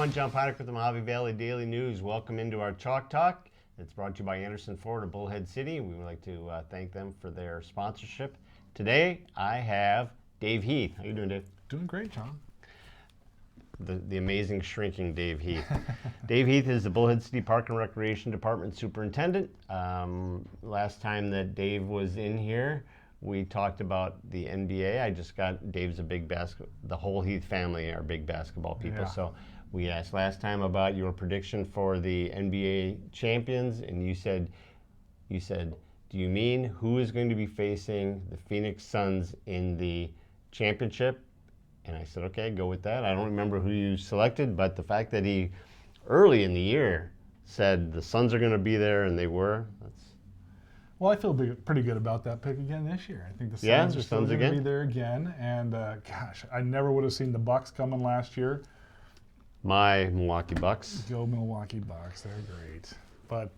everyone. John Ponick with the Mojave Valley Daily News. Welcome into our Chalk Talk. It's brought to you by Anderson Ford of Bullhead City. We would like to thank them for their sponsorship. Today, I have Dave Heath. How you doing, Dave? Doing great, John. The amazing shrinking Dave Heath. Dave Heath is the Bullhead City Park and Recreation Department Superintendent. Last time that Dave was in here, we talked about the NBA. Dave's a big the whole Heath family are big basketball people. Yeah. So we asked last time about your prediction for the NBA champions, and you said, do you mean who is going to be facing the Phoenix Suns in the championship? And I said, okay, go with that. I don't remember who you selected, but the fact that he early in the year said the Suns are going to be there, and they were, Well, I feel pretty good about that pick again this year. I think the Suns are still going to be there again. And gosh, I never would have seen the Bucks coming last year. My Milwaukee Bucks. Go Milwaukee Bucks, they're great. But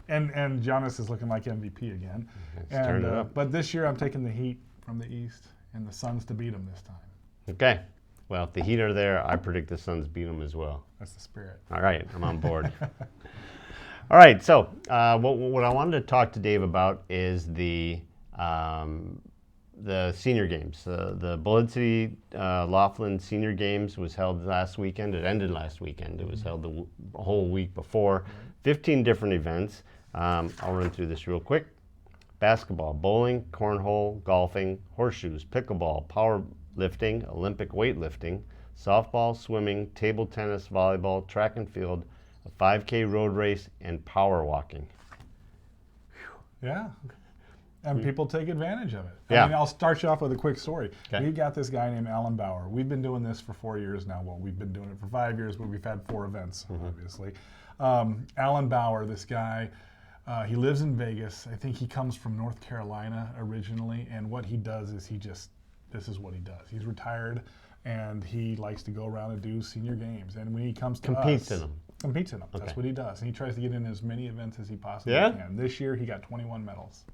and Giannis is looking like MVP again. Turn it up. But this year I'm taking the Heat from the East and the Suns to beat them this time. Okay. Well, if the Heat are there, I predict the Suns beat them as well. That's the spirit. All right, I'm on board. All right, so what I wanted to talk to Dave about is the senior games. The Bullhead City Laughlin Senior Games was held last weekend. It ended last weekend. It was held the whole week before. 15 different events. I'll run through this real quick. Basketball, bowling, cornhole, golfing, horseshoes, pickleball, powerlifting, Olympic weightlifting, softball, swimming, table tennis, volleyball, track and field, a 5K road race, and power walking. Yeah. And people take advantage of it. Yeah. I mean, I'll start you off with a quick story. Okay. We've got this guy named Bauer. We've been doing this for 4 years now. Well, we've been doing it for 5 years, but we've had 4 events, obviously. Bauer, this guy, he lives in Vegas. I think he comes from North Carolina originally, and what he does is this is what he does. He's retired, and he likes to go around and do senior games. And when he comes to Competes in them. Competes in them. Okay. That's what he does. And he tries to get in as many events as he possibly Yeah? can. This year, he got 21 medals.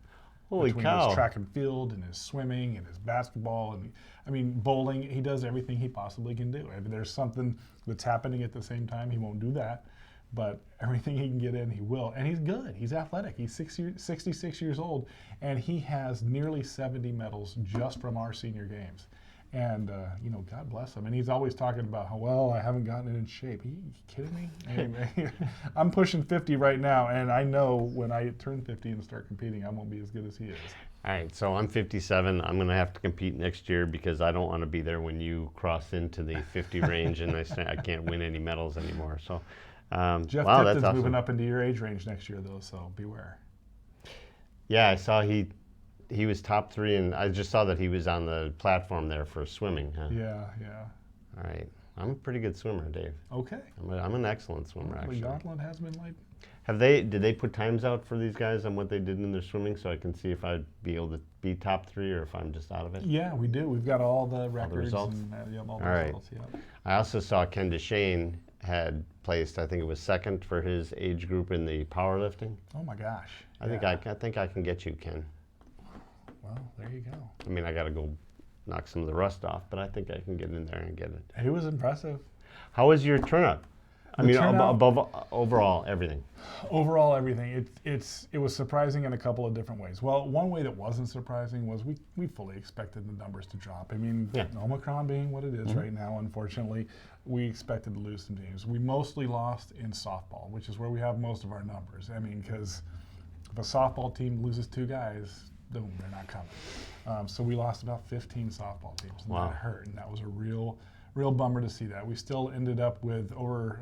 Holy Between cow. his track and field and his swimming and his basketball and, I mean, bowling, he does everything he possibly can do. If there's something that's happening at the same time, he won't do that. But everything he can get in, he will. And he's good. He's athletic. He's 66 years old, and he has nearly 70 medals just from our senior games. And, God bless him. And he's always talking about how, well, I haven't gotten it in shape. Are you kidding me? Anyway, I'm pushing 50 right now, and I know when I turn 50 and start competing, I won't be as good as he is. All right, so I'm 57. I'm going to have to compete next year because I don't want to be there when you cross into the 50 range and I can't win any medals anymore. So, Jeff wow, Tipton's that's awesome. moving up into your age range next year, though, so beware. Yeah, I saw he was top 3, and I just saw that he was on the platform there for swimming. Huh? Yeah. All right, I'm a pretty good swimmer, Dave. Okay. I'm an excellent swimmer, The actually. gauntlet has been like. Did they put times out for these guys on what they did in their swimming so I can see if I'd be able to be top 3 or if I'm just out of it? Yeah, we do. We've got all the records results? and all the All right. results. Yeah. I also saw Ken DeShane had placed, I think it was 2nd for his age group in the powerlifting. Oh my gosh. I think I can get you, Ken. Well, there you go. I mean, I got to go knock some of the rust off, but I think I can get in there and get it. It was impressive. How was your turnout? Turnout? Above overall everything. Overall, everything. It was surprising in a couple of different ways. Well, one way that wasn't surprising was we fully expected the numbers to drop. I mean, Omicron being what it is right now, unfortunately, we expected to lose some games. We mostly lost in softball, which is where we have most of our numbers. I mean, because if a softball team loses 2 guys, boom, they're not coming. So we lost about 15 softball teams, and that hurt, and that was a real bummer to see that. We still ended up with over,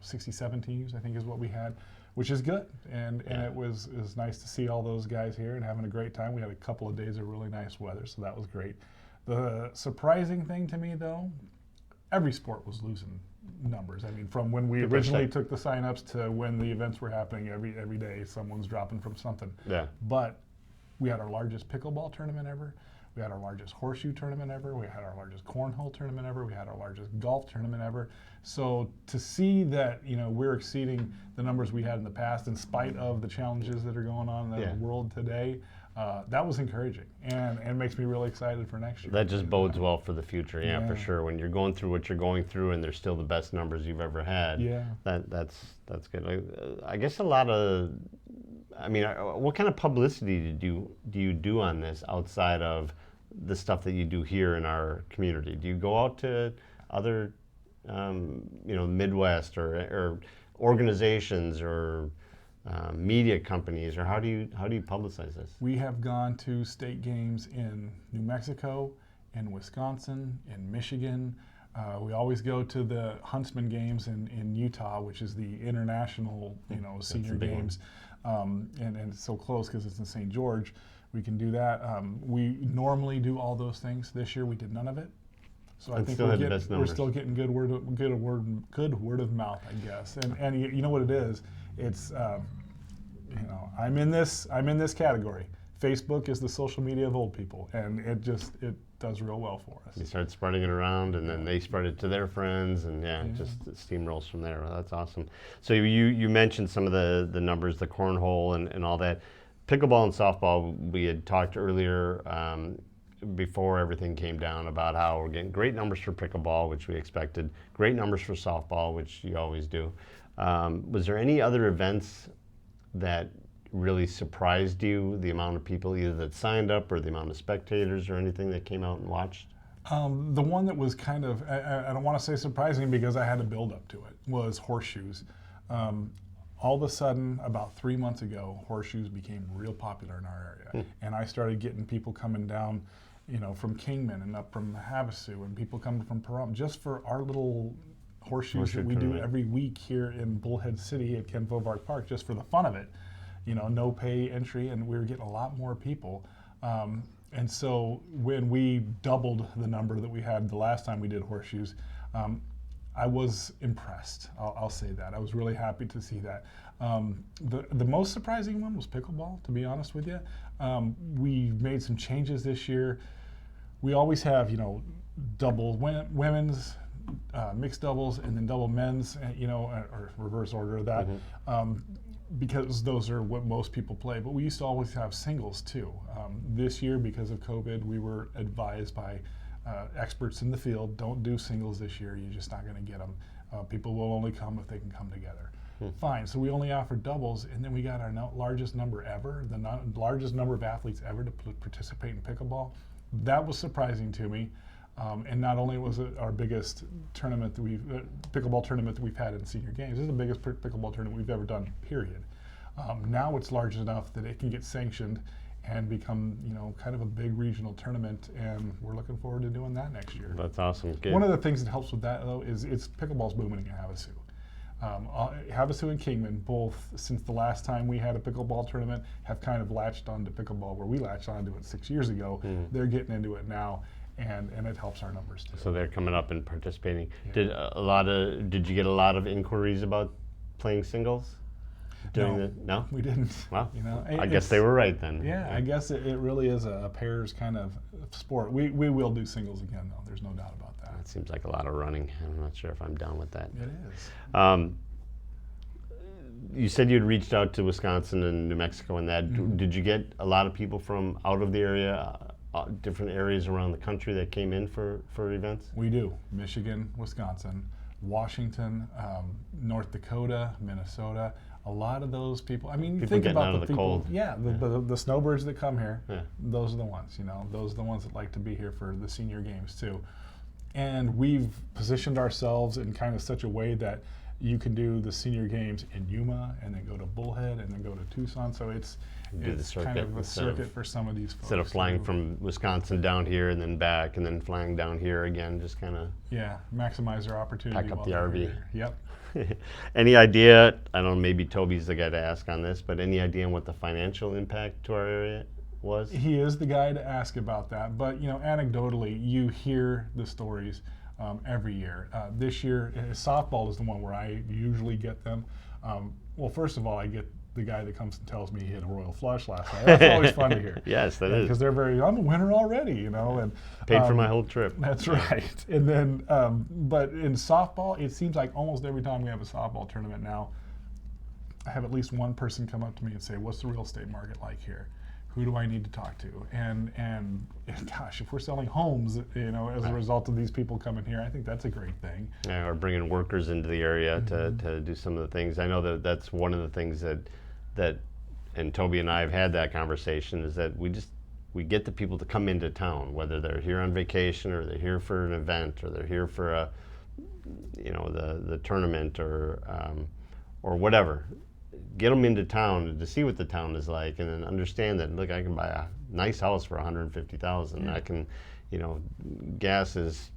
67 teams, I think is what we had, which is good. And it was nice to see all those guys here and having a great time. We had a couple of days of really nice weather, so that was great. The surprising thing to me, though, every sport was losing numbers. I mean, from when we originally took the sign-ups to when the events were happening, every day someone's dropping from something. Yeah. But we had our largest pickleball tournament ever. We had our largest horseshoe tournament ever. We had our largest cornhole tournament ever. We had our largest golf tournament ever. So to see that, we're exceeding the numbers we had in the past in spite of the challenges that are going on in the world today, that was encouraging and makes me really excited for next year. That just bodes well for the future, yeah, for sure. When you're going through what you're going through and they're still the best numbers you've ever had, that's good. I guess a lot of, I mean, what kind of publicity do you do on this outside of the stuff that you do here in our community? Do you go out to other, Midwest or organizations or media companies, or how do you publicize this? We have gone to state games in New Mexico, in Wisconsin, in Michigan. We always go to the Huntsman games in Utah, which is the international, senior games, and it's so close because it's in St. George. We can do that. We normally do all those things. This year we did none of it. So I think we're still getting good word of mouth, I guess. And you know what it is? It's I'm in this category. Facebook is the social media of old people, and it does real well for us. You start spreading it around, and then they spread it to their friends, and it just steamrolls from there. Well, that's awesome. So you mentioned some of the numbers, the cornhole and all that. Pickleball and softball, we had talked earlier before everything came down about how we're getting great numbers for pickleball, which we expected, great numbers for softball, which you always do. Was there any other events that really surprised you, the amount of people either that signed up or the amount of spectators or anything that came out and watched? The one that was kind of, I don't want to say surprising because I had to build up to it, was horseshoes. All of a sudden, about 3 months ago, horseshoes became real popular in our area. And I started getting people coming down, from Kingman and up from Havasu, and people coming from Pahrump just for our little horseshoes that we do every week here in Bullhead City at Ken Fovark Park, just for the fun of it. No pay entry, and we were getting a lot more people. And so when we doubled the number that we had the last time we did horseshoes, I was impressed. I'll say that. I was really happy to see that. The most surprising one was pickleball, to be honest with you. We made some changes this year. We always have, double women's, mixed doubles, and then double men's, or reverse order of that, because those are what most people play. But we used to always have singles too. This year, because of COVID, we were advised by experts in the field, don't do singles this year. You're just not going to get them. People will only come if they can come together. Fine. So we only offered doubles, and then we got our largest number ever, the largest number of athletes ever to participate in pickleball. That was surprising to me. And not only was it our biggest tournament that pickleball tournament that we've had in senior games, this is the biggest pickleball tournament we've ever done, period. Now it's large enough that it can get sanctioned and become, kind of a big regional tournament, and we're looking forward to doing that next year. That's awesome. Good. One of the things that helps with that, though, is pickleball's booming in Havasu. Havasu and Kingman, both since the last time we had a pickleball tournament, have kind of latched onto pickleball where we latched onto it 6 years ago. They're getting into it now, and it helps our numbers too. So they're coming up and participating. Yeah. Did you get a lot of inquiries about playing singles? No, we didn't. Well, I guess they were right then. Yeah, I guess it really is a pairs kind of sport. We will do singles again, though. There's no doubt about that. It seems like a lot of running. I'm not sure if I'm down with that. It is. You said you had reached out to Wisconsin and New Mexico and that. Did you get a lot of people from out of the area, different areas around the country that came in for events? We do. Michigan, Wisconsin, Washington, North Dakota, Minnesota. A lot of those people. I mean, think about the people. Cold. Yeah, the snowbirds that come here. Yeah. Those are the ones. Those are the ones that like to be here for the senior games too. And we've positioned ourselves in kind of such a way that you can do the senior games in Yuma and then go to Bullhead and then go to Tucson. So it's kind of a circuit for some of these folks. Instead of flying from Wisconsin down here and then back and then flying down here again, just kind of maximize their opportunity. Pack up the RV. Here. Yep. Any idea? I don't know. Maybe Toby's the guy to ask on this, but any idea on what the financial impact to our area was? He is the guy to ask about that. But anecdotally, you hear the stories every year. This year, softball is the one where I usually get them. Well, first of all, I get the guy that comes and tells me he hit a royal flush last night. That's always fun to hear. Yes, that is. Because they're I'm a winner already, and paid for my whole trip. That's right. And then, but in softball, it seems like almost every time we have a softball tournament now, I have at least one person come up to me and say, "What's the real estate market like here?" who do I need to talk to? And gosh, if we're selling homes, as a result of these people coming here, I think that's a great thing. Yeah, or bringing workers into the area to do some of the things. I know that's one of the things that and Toby and I have had that conversation, is that we get the people to come into town, whether they're here on vacation or they're here for an event or they're here for the tournament or whatever. Get them into town to see what the town is like, and then understand that, look, I can buy a nice house for $150,000. I can, gas is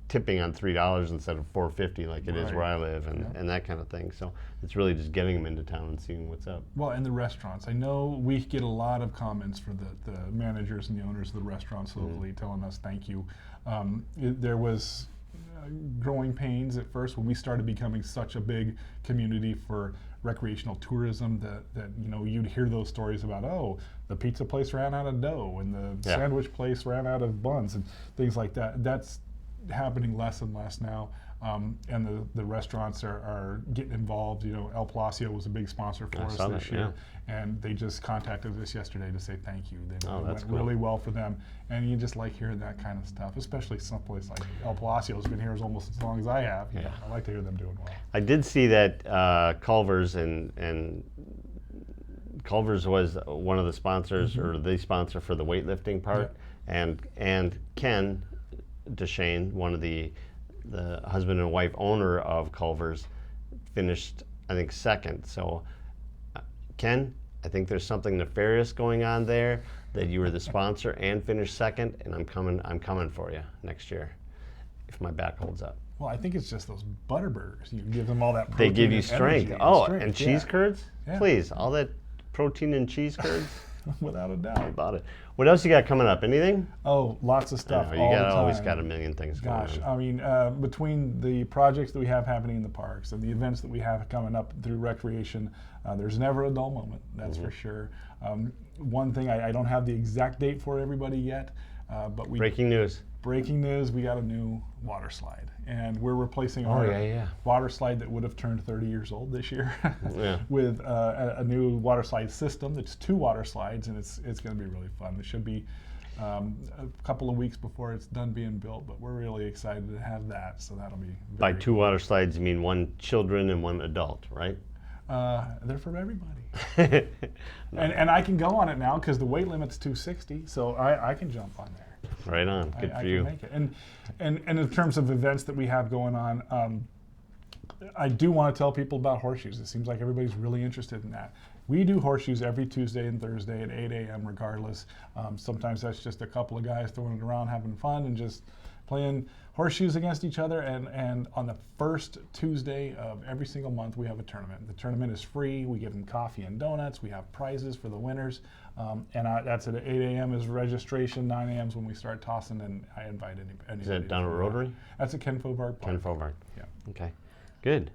tipping on $3 instead of $4.50 like it is where I live, and that kind of thing. So it's really just getting them into town and seeing what's up. Well, and the restaurants. I know we get a lot of comments for the managers and the owners of the restaurants locally telling us thank you. There was growing pains at first when we started becoming such a big community for recreational tourism that you'd hear those stories about, oh, the pizza place ran out of dough and the sandwich place ran out of buns and things like that. That's happening less and less now, and the restaurants are getting involved. El Palacio was a big sponsor for us this year, and they just contacted us yesterday to say thank you. It went really well for them, and you just like hearing that kind of stuff, especially someplace like El Palacio has been here almost as long as I have. I like to hear them doing well. I did see that Culver's and Culver's was one of the sponsors or the sponsor for the weightlifting part, and Ken DeShane, one of the husband and wife owner of Culver's, finished, I think, second. So, Ken, I think there's something nefarious going on there, that you were the sponsor and finished second, and I'm coming for you next year if my back holds up. Well, I think it's just those butter burgers. You give them all that protein. They give you strength. And cheese curds? Yeah. Please, all that protein and cheese curds? Without a doubt. About it. What else you got coming up? Anything? Oh, lots of stuff. You always got a million things going on. Gosh, I mean, between the projects that we have happening in the parks and the events that we have coming up through recreation, there's never a dull moment, that's for sure. One thing, I don't have the exact date for everybody yet, but Breaking news, we got a new water slide. And we're replacing our water slide that would have turned 30 years old this year with a new water slide system. It's 2 water slides, and it's going to be really fun. It should be a couple of weeks before it's done being built, but we're really excited to have that. So that'll be By 2 water slides, you mean 1 children and 1 adult, right? They're for everybody. and I can go on it now because the weight limit's 260, so I can jump on there. Right on. Good for you. I can make it. And in terms of events that we have going on, I do want to tell people about horseshoes. It seems like everybody's really interested in that. We do horseshoes every Tuesday and Thursday at 8 a.m. regardless. Sometimes that's just a couple of guys throwing it around, having fun, and just playing horseshoes against each other. And on the first Tuesday of every single month, we have a tournament. The tournament is free. We give them coffee and donuts. We have prizes for the winners. That's at 8 a.m. is registration. 9 a.m. is when we start tossing, and I invite anybody. Is that down at Rotary? That's at Ken Faubourg Park. Ken Faubourg. Yeah. Okay. Good.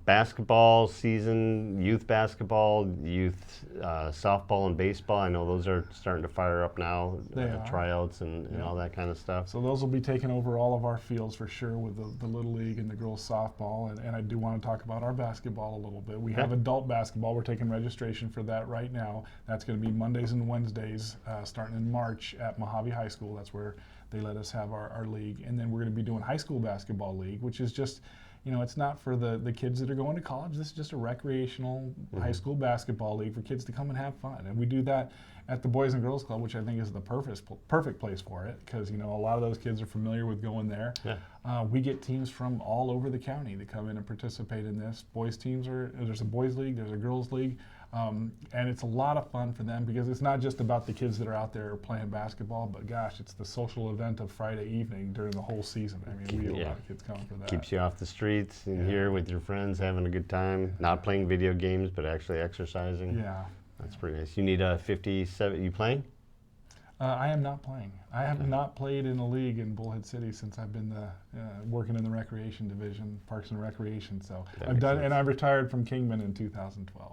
Basketball season, youth basketball, youth softball and baseball. I know those are starting to fire up now, tryouts and all that kind of stuff. So those will be taking over all of our fields for sure with the Little League and the girls softball. And I do want to talk about our basketball a little bit. We have adult basketball. We're taking registration for that right now. That's going to be Mondays and Wednesdays starting in March at Mojave High School. That's where they let us have our league. And then we're going to be doing high school basketball league, which is just, it's not for the kids that are going to college. This is just a recreational high school basketball league for kids to come and have fun. And we do that at the Boys and Girls Club, which I think is the perfect place for it, because a lot of those kids are familiar with going there. Yeah. We get teams from all over the county that come in and participate in this. Boys teams there's a boys league, there's a girls league. And it's a lot of fun for them because it's not just about the kids that are out there playing basketball, but gosh, it's the social event of Friday evening during the whole season. I mean, we get a lot of kids coming for that. Keeps you off the streets and here with your friends, having a good time, not playing video games, but actually exercising. Yeah. That's pretty nice. You need a 57, you playing? I am not playing. I have not played in a league in Bullhead City since I've been working in the recreation division, Parks and Recreation. So I've done, and I retired from Kingman in 2012.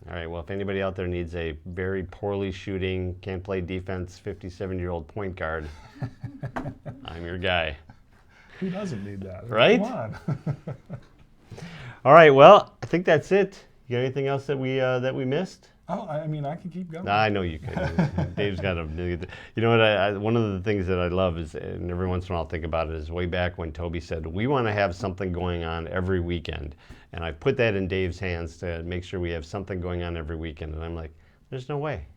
All right, well, if anybody out there needs a very poorly shooting, can't play defense, 57-year-old point guard, I'm your guy. Who doesn't need that? Right? Come on. All right, well, I think that's it. You got anything else that we missed? Oh, I mean, I can keep going. I know you can. Dave's got a. You know what? One of the things that I love is, and every once in a while I'll think about it, is way back when Toby said we want to have something going on every weekend, and I put that in Dave's hands to make sure we have something going on every weekend, and I'm like, there's no way.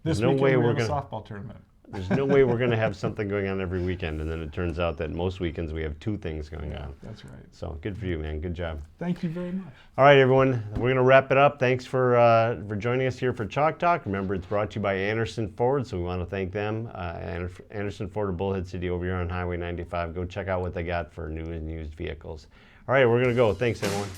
This There's no weekend way we we're have a gonna. softball tournament. There's no way we're going to have something going on every weekend, and then it turns out that most weekends we have 2 things going on. That's right. So good for you, man. Good job. Thank you very much. All right, everyone. We're going to wrap it up. Thanks for joining us here for Chalk Talk. Remember, it's brought to you by Anderson Ford, so we want to thank them. Anderson Ford of Bullhead City over here on Highway 95. Go check out what they got for new and used vehicles. All right, we're going to go. Thanks, everyone.